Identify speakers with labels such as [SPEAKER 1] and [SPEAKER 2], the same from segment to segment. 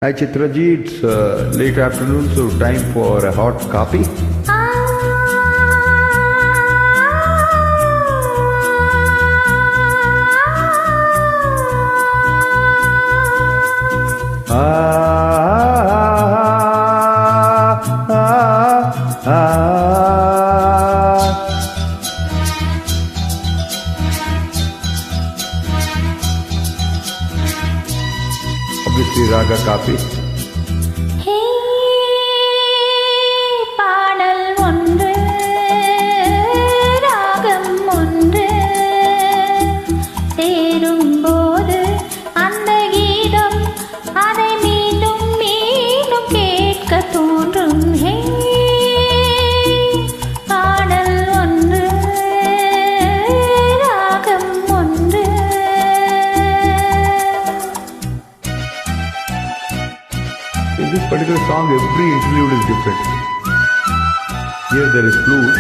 [SPEAKER 1] Hi Chitraji, it's late afternoon, so time for a hot coffee. Obviously Raga Coffee.
[SPEAKER 2] பாடல் ஒன்று ராகம் ஒன்று சேரும்போது அந்த கீதம் அதை மீண்டும் மீண்டும் கேட்க தோன்றும். பாடல் ஒன்று ராகம் ஒன்று.
[SPEAKER 1] In this particular song, every interlude is different. Here there is flute,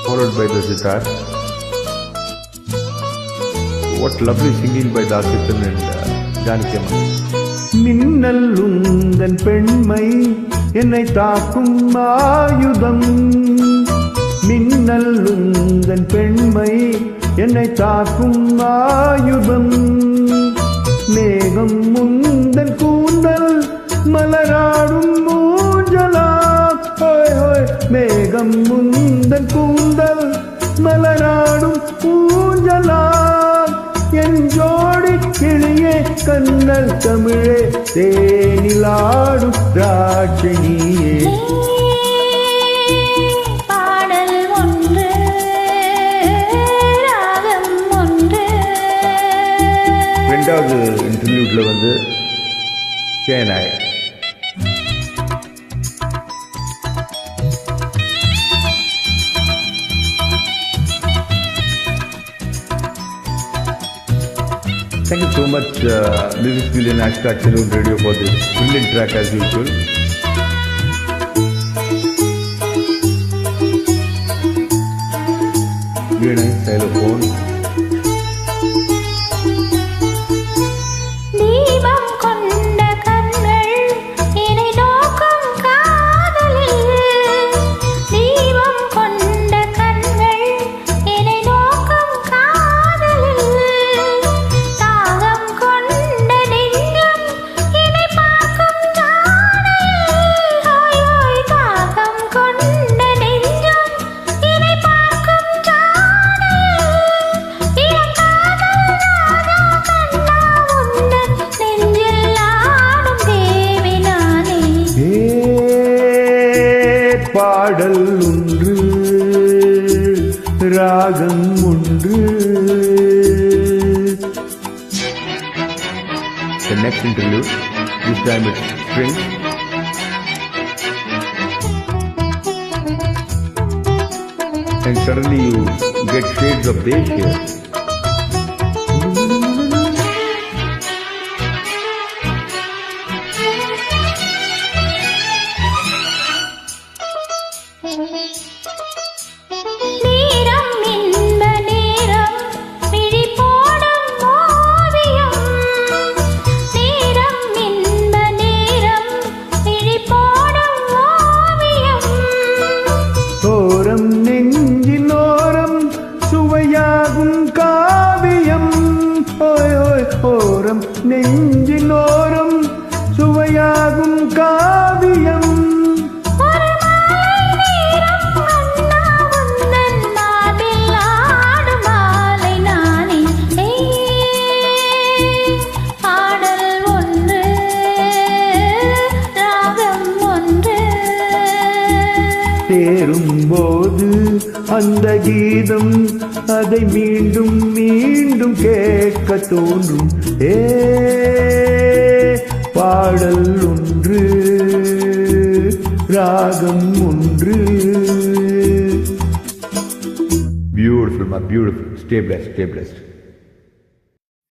[SPEAKER 1] followed by the sitar. What lovely singing by Dasitan and Janaki Amma. மின்னல் உந்தன் பெண்மை என்னை தாக்கும் ஆயுதம். மின்னல் உந்தன் பெண்மை என்னை தாக்கும் ஆயுதம். மேகம் முந்தன் கூந்தல் மலராடும் மூஞ்சலா. மேகம் முந்தன் கூந்தல் மலராடும் மூஞ்சலா. என் ஜோடி கிளியே கண்ணல் தமிழே தேனிலாடும் ராட்சணியே. ரெண்டாவது இன்டர்வியூட்ல வந்து சேனாய் Thank you so much, Music Million Ashka Children Radio for this brilliant track as usual. Very nice xylophone. பாடல் ஒன்று ராகம் ஒன்று. The next interlude, this time it's string. And suddenly you get shades of Desh here.
[SPEAKER 2] நேரம் இன்ப நேரம் விழி போடும் ஓவியம். நேரம் இன்ப நேரம் விழி போடும் ஓவியம்.
[SPEAKER 1] ஓரம் நெஞ்சினோரம் சுவையாகும் காவியம். ஓரம் நெஞ்சினோரம் சுவையாகும் காவியம். சேரும்போது அந்த கீதம் அதை மீண்டும் மீண்டும் கேட்க தோன்றும். பாடல் ஒன்று ராகம் ஒன்று. Beautiful, my beautiful. Stay blessed, stay blessed.